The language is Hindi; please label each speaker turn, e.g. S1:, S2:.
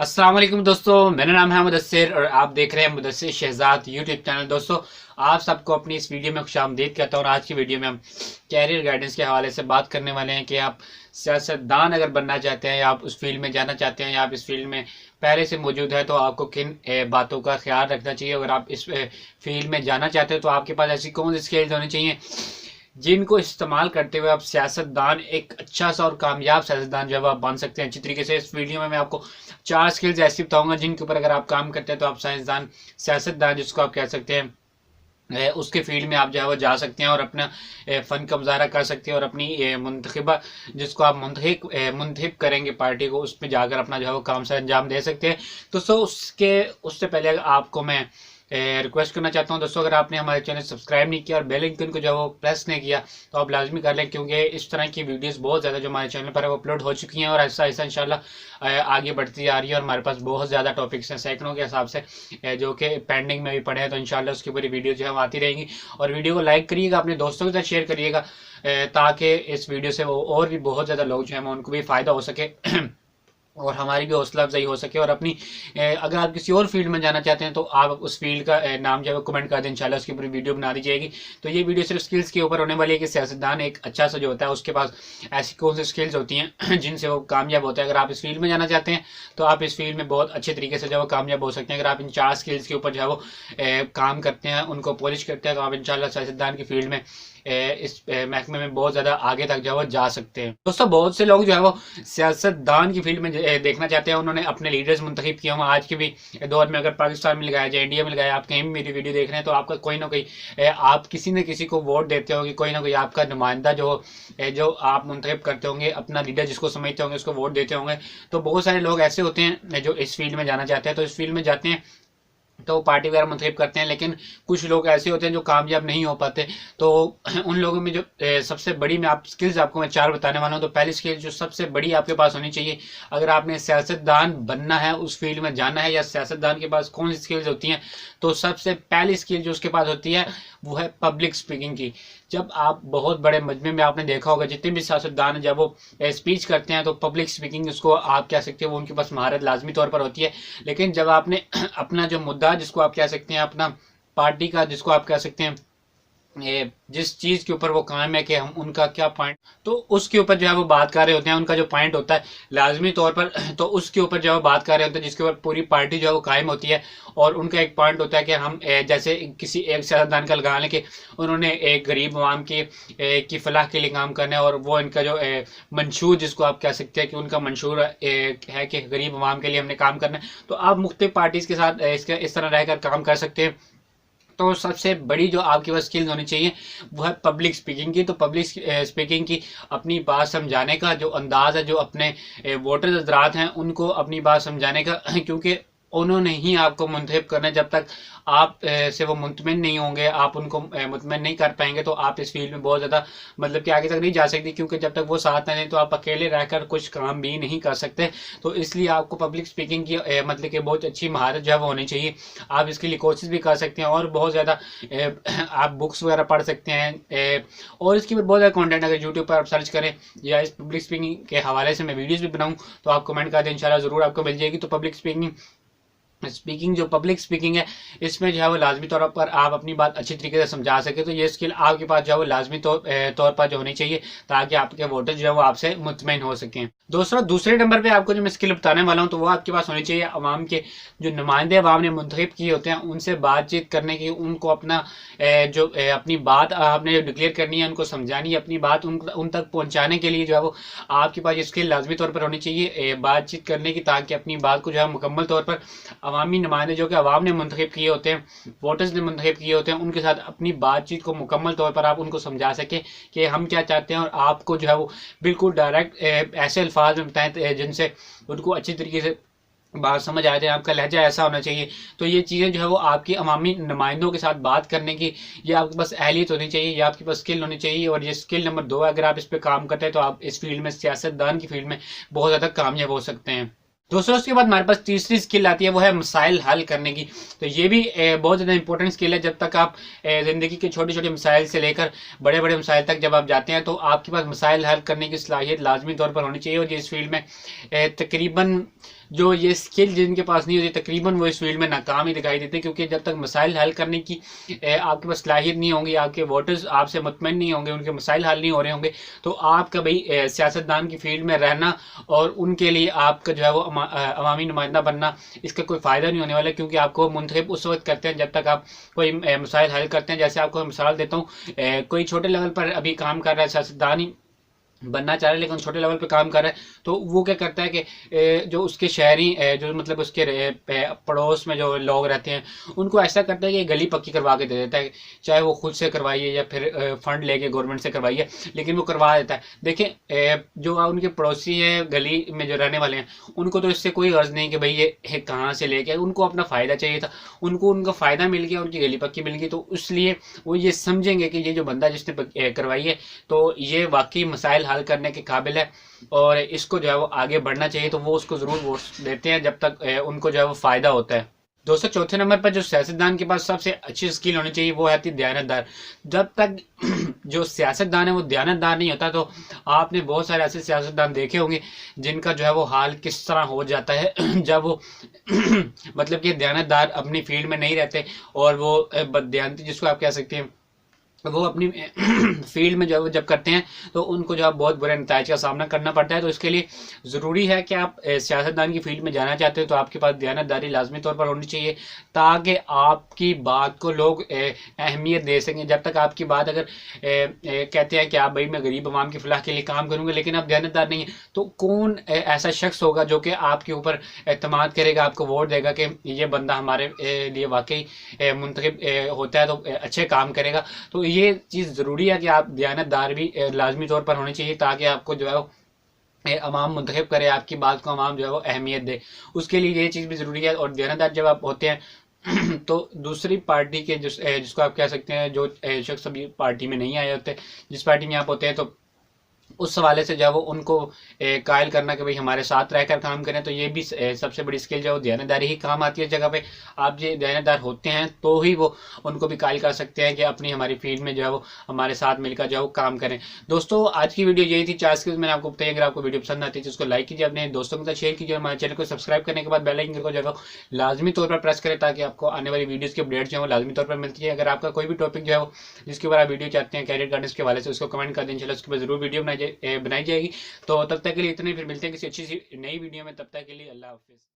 S1: अस्सलाम वालेकुम दोस्तों, मेरा नाम है मुदस्सिर और आप देख रहे हैं मुदस्सिर शहजाद यूट्यूब चैनल। दोस्तों, आप सबको अपनी इस वीडियो में खुशामदीद कहता हूँ और आज की वीडियो में हम कैरियर गाइडेंस के हवाले से बात करने वाले हैं कि आप सियासतदान अगर बनना चाहते हैं या आप उस फील्ड में जाना चाहते हैं या आप इस फील्ड में पहले से मौजूद है तो आपको किन बातों का ख्याल रखना चाहिए। अगर आप इस फील्ड में जाना चाहते हो तो आपके पास ऐसी कौन सी स्किल्स होनी चाहिए जिनको इस्तेमाल करते हुए आप सियासतदान एक अच्छा सा और कामयाब सियासतदान जब आप बन सकते हैं अच्छी तरीके से। इस वीडियो में मैं आपको 4 स्किल्स ऐसी बताऊंगा जिनके ऊपर अगर आप काम करते हैं तो आप साइंसदान सियासतदान जिसको आप कह सकते हैं उसके फील्ड में आप जो है वो जा सकते हैं और अपना फ़न का मुजाहरा कर सकते हैं और अपनी मुंतखबा जिसको आप मुंतखब करेंगे पार्टी को, उस पर जाकर अपना जो है वो काम से अंजाम दे सकते हैं। दोस्तों, उससे पहले आपको मैं रिक्वेस्ट करना चाहता हूं दोस्तों, अगर आपने हमारे चैनल सब्सक्राइब नहीं किया और बेल आइकन को जो है वो प्रेस नहीं किया तो आप लाजमी कर लें, क्योंकि इस तरह की वीडियोस बहुत ज़्यादा जो हमारे चैनल पर है वो अपलोड हो चुकी हैं और ऐसा ऐसा इंशाल्लाह आगे बढ़ती जा रही है और हमारे पास बहुत ज़्यादा टॉपिक्स हैं सैकड़ों के हिसाब से जो कि पेंडिंग में भी पड़े हैं। तो इंशाल्लाह उसकी पूरी वीडियो जो है वो आती रहेंगी और वीडियो को लाइक करिएगा, अपने दोस्तों के साथ शेयर करिएगा ताकि इस वीडियो से वो और भी बहुत ज़्यादा लोग जो है उनको भी फ़ायदा हो सके और हमारी भी हौसला अफजाई हो सके। और अपनी अगर आप किसी और फील्ड में जाना चाहते हैं तो आप उस फील्ड का नाम जो है कमेंट कर दें, इंशाल्लाह उसकी पूरी वीडियो बना दी जाएगी। तो ये वीडियो सिर्फ स्किल्स के ऊपर होने वाली है कि सियासतदान एक अच्छा सा जो होता है उसके पास ऐसी कौन सी स्किल्स होती हैं जिनसे वो कामयाब होता है। अगर आप इस फील्ड में जाना चाहते हैं तो आप इस फील्ड में बहुत अच्छे तरीके से जो है कामयाब हो सकते हैं। अगर आप इन 4 स्किल्स के ऊपर जो है वो काम करते हैं, उनको पॉलिश करते हैं, तो आप इंशाल्लाह सियासतदान की फील्ड में इस महकमे में बहुत ज़्यादा आगे तक जो है वो जा सकते हैं। दोस्तों, बहुत से लोग जो है वो सियासतदान की फील्ड में देखना चाहते हैं, उन्होंने अपने लीडर्स मुंतखब किए हुए। आज के भी दौर में अगर पाकिस्तान में लगाया जाए, इंडिया में लगाया, आप कहीं भी मेरी वीडियो देख रहे हैं तो आपका कोई ना कोई आप किसी न किसी को वोट देते होंगे, कोई ना कोई आपका नुमाइंदा जो आप मुंतखब करते होंगे, अपना लीडर जिसको समझते होंगे उसको वोट देते होंगे। तो बहुत सारे लोग ऐसे होते हैं जो इस फील्ड में जाना चाहते हैं, तो इस फील्ड में जाते हैं तो पार्टी वगैरह मुंतखब करते हैं, लेकिन कुछ लोग ऐसे होते हैं जो कामयाब नहीं हो पाते। तो उन लोगों में जो सबसे बड़ी मैं आप स्किल्स आपको मैं 4 बताने वाला हूँ। तो पहली स्किल जो सबसे बड़ी आपके पास होनी चाहिए अगर आपने सियासतदान बनना है, उस फील्ड में जाना है, या सियासतदान के पास कौन सी स्किल्स होती हैं, तो सबसे पहली स्किल जो उसके पास होती है वो है पब्लिक स्पीकिंग की। जब आप बहुत बड़े मजमे में आपने देखा होगा जितने भी सियासतदान जब वो स्पीच करते हैं तो पब्लिक स्पीकिंग उसको आप कह सकते हो वो उनके पास महारत लाजमी तौर पर होती है। लेकिन जब आपने अपना जो मुद्दा जिसको आप कह सकते हैं अपना पार्टी का जिसको आप कह सकते हैं जिस चीज के ऊपर वो कायम है कि हम उनका क्या पॉइंट, तो उसके ऊपर जो है वो बात कर रहे होते हैं, उनका जो पॉइंट होता है लाजमी तौर पर तो उसके ऊपर जो है वो बात कर रहे होते हैं जिसके ऊपर पूरी पार्टी जो है वो कायम होती है। और उनका एक पॉइंट होता है कि हम जैसे किसी एक सियासतदान का लगा लें कि उन्होंने एक गरीब आवाम की फलाह के लिए काम करना है और वो इनका जो मंशूर जिसको आप कह सकते हैं कि उनका मंशूर है कि गरीब आवाम के लिए हमने काम करना है। तो आप मुख्तलिफ पार्टीज के साथ इस तरह रहकर काम कर सकते हैं। तो सबसे बड़ी जो आपके पास स्किल्स होनी चाहिए वो है पब्लिक स्पीकिंग की। तो पब्लिक स्पीकिंग की अपनी बात समझाने का जो अंदाज है, जो अपने वोटर्स हजरात हैं उनको अपनी बात समझाने का क्योंकि उन्होंने ही आपको मुंतखब करना है। जब तक आप से वो मुतमिन नहीं होंगे, आप उनको मुतमिन नहीं कर पाएंगे तो आप इस फील्ड में बहुत ज़्यादा मतलब कि आगे तक नहीं जा सकती, क्योंकि जब तक वो साथ नहीं तो आप अकेले रहकर कुछ काम भी नहीं कर सकते। तो इसलिए आपको पब्लिक स्पीकिंग की मतलब कि बहुत अच्छी महारत जो है वो होनी चाहिए। आप इसके लिए कोशिश भी कर सकते हैं और बहुत ज़्यादा आप बुक्स वगैरह पढ़ सकते हैं और इसके ऊपर बहुत ज़्यादा कॉन्टेंट अगर यूट्यूब पर आप सर्च करें या इस पब्लिक स्पीकिंग के हवाले से मैं वीडियोज़ भी बनाऊँ तो आप कमेंट कर दें, इंशाल्लाह ज़रूर आपको मिल जाएगी। तो पब्लिक स्पीकिंग जो पब्लिक स्पीकिंग है इसमें जो है वो लाजमी तौर पर आप अपनी बात अच्छी तरीके से समझा सके। तो ये स्किल आपके पास जो है वो लाजमी तौर पर जो होनी चाहिए ताकि आपके वोटर जो है वो आपसे मुतमईन हो सकें। दोस्तों, दूसरे नंबर पे आपको जो मैं स्किल बताने वाला हूँ तो वो आपके पास होनी चाहिए अवाम के जो नुमाइंदे अवाम ने मुंतखब किए होते हैं उनसे बातचीत करने की, उनको अपना अपनी बात आपने डिक्लेयर करनी है, उनको समझानी है, अपनी बात उन तक पहुँचाने के लिए जो है वो आपके पास ये स्किल लाजमी तौर पर होनी चाहिए बातचीत करने की, ताकि अपनी बात को जो है मुकम्मल तौर पर अवामी नुमाइंदे जो कि अवाम ने मुंतखब किए होते हैं, वोटर्स ने मुंतखब किए होते हैं, उनके साथ अपनी बातचीत को मुकम्मल तौर पर आप उनको समझा सकें कि हम क्या चाहते हैं और आपको जो है वो बिल्कुल डायरेक्ट ऐसे अल्फाज में बताएं जिनसे उनको अच्छी तरीके से बात समझ आ जाए, आपका लहजा ऐसा होना चाहिए। तो ये चीज़ें जो है वो आपकी अवामी नुमाइंदों के साथ बात करने की ये आपके पास अहलियत होनी चाहिए, ये आपके पास स्किल होनी चाहिए। और ये स्किल नंबर 2 है, अगर आप इस पर काम करते हैं तो आप इस फील्ड में सियासतदान की फील्ड में बहुत ज़्यादा कामयाब हो सकते हैं। दोस्तों, उसके बाद हमारे पास तीसरी स्किल आती है वो है मसाइल हल करने की। तो ये भी बहुत ज़्यादा इंपॉर्टेंट स्किल है। जब तक आप ज़िंदगी के छोटे छोटे मसाइल से लेकर बड़े बड़े मसाइल तक जब आप जाते हैं तो आपके पास मसाइल हल करने की सलाहियत लाजमी तौर पर होनी चाहिए। और ये इस फील्ड में तकरीबन जो ये स्किल जिनके पास नहीं होती तकरीबन वो इस फील्ड में नाकाम ही दिखाई देते हैं, क्योंकि जब तक मसाइल हल करने की आपके पास सलाहियत नहीं होंगी, आपके वोटर्स आपसे मुतमईन नहीं होंगे, उनके मसाइल हल नहीं हो रहे होंगे, तो आपका भाई सियासतदान की फील्ड में रहना और उनके लिए आपका जो है वो अवामी नुमाइंदा बनना, इसका कोई फ़ायदा नहीं होने वाला, क्योंकि आपको मुंतखब उस वक्त करते हैं जब तक आप कोई मसाइल हल करते हैं। जैसे आपको मिसाल देता हूँ, कोई छोटे लेवल पर अभी काम कर रहा है, सियासतदान ही बनना चाह रहा है लेकिन छोटे लेवल पे काम कर रहा है, तो वो क्या करता है कि जो उसके शहरी जो मतलब उसके पड़ोस में जो लोग रहते हैं उनको ऐसा करता है कि गली पक्की करवा के दे देता है, चाहे वो खुद से करवाइए या फिर फंड लेके गवर्नमेंट से करवाइए, लेकिन वो करवा देता है। देखिए जो उनके पड़ोसी हैं गली में जो रहने वाले हैं, उनको तो इससे कोई गर्ज नहीं कि भाई ये कहाँ से लेके आए, उनको अपना फ़ायदा चाहिए था, उनको उनका फ़ायदा मिल गया, उनकी गली पक्की मिल गई, तो इसलिए वो ये समझेंगे कि ये जो बंदा जिसने करवाई है तो ये वाकई मसाइल हल करने के काबिल है और इसको जो है वो आगे बढ़ना चाहिए, तो वो उसको ज़रूर वोट देते हैं जब तक उनको जो है वो फ़ायदा होता है। दोस्तों चौथे नंबर पर जो सियासतदान के पास सबसे अच्छी स्किल होनी चाहिए वो है दयानतदार। जब तक जो सियासतदान है वो दयानतदार नहीं होता, तो आपने बहुत सारे ऐसे सियासतदान देखे होंगे जिनका जो है वो हाल किस तरह हो जाता है जब वो मतलब कि दयानतदार अपनी फील्ड में नहीं रहते और वो बददयानती जिसको आप कह सकते हैं वो अपनी फील्ड में जब करते हैं तो उनको जो है बहुत बुरे नतीजे का सामना करना पड़ता है। तो इसके लिए ज़रूरी है कि आप सियासतदान की फील्ड में जाना चाहते हो तो आपके पास दयानतदारी लाजमी तौर पर होनी चाहिए, ताकि आपकी बात को लोग अहमियत दे सकें। जब तक आपकी बात अगर कहते हैं कि आप भाई मैं गरीब आवाम की फलाह के लिए काम करूँगा, लेकिन आप दयानतदार नहीं है, तो कौन ऐसा शख्स होगा जो कि आपके ऊपर एतमाद करेगा, आपको वोट देगा कि ये बंदा हमारे लिए वाकई मुंतखब होता है तो अच्छे काम करेगा। तो ये चीज़ ज़रूरी है कि आप दयानतदार भी लाजमी तौर पर होनी चाहिए, ताकि आपको जो है वो अवाम मुंतखब करे, आपकी बात को अवाम जो है वो अहमियत दे, उसके लिए ये चीज़ भी ज़रूरी है। और दयानतदार जब आप होते हैं तो दूसरी पार्टी के जिसको आप कह सकते हैं जो शख्स अभी पार्टी में नहीं आए होते, जिस पार्टी में आप होते हैं, तो उस हवाले से जब वो उनको कायल करना कि भाई हमारे साथ रहकर काम करें, तो ये भी सबसे बड़ी स्किल जो है वो दयानतदारी ही काम आती है। इस जगह पे आप जो दयानतदार होते हैं तो ही वो उनको भी कायल कर सकते हैं कि अपनी हमारी फील्ड में जो है वो हमारे साथ मिलकर जो है वो काम करें। दोस्तों आज की वीडियो यही थी, 4 स्किल्स मैंने आपको बताई। अगर आपको वीडियो पसंद आती है तो उसको लाइक कीजिए, अपने दोस्तों के साथ शेयर कीजिए, हमारे चैनल को सब्सक्राइब करने के बाद बेल आइकन को जो है लाजमी तौर पर प्रेस करें, ताकि आपको आने वाली वीडियोज़ की अपडेट जो है वो लाजमी तौर पर मिलती है। अगर आपका कोई भी टॉपिक जो है वो जिसके ऊपर आप वीडियो चाहते हैं कैरियर गाइडेंस के हवाले से, उसको कमेंट कर दें, इंशाल्लाह उसके ऊपर जरूर वीडियो बनाई जाएगी। तो तब तक के लिए इतने, फिर मिलते हैं किसी अच्छी सी नई वीडियो में, तब तक के लिए अल्लाह हाफिज़।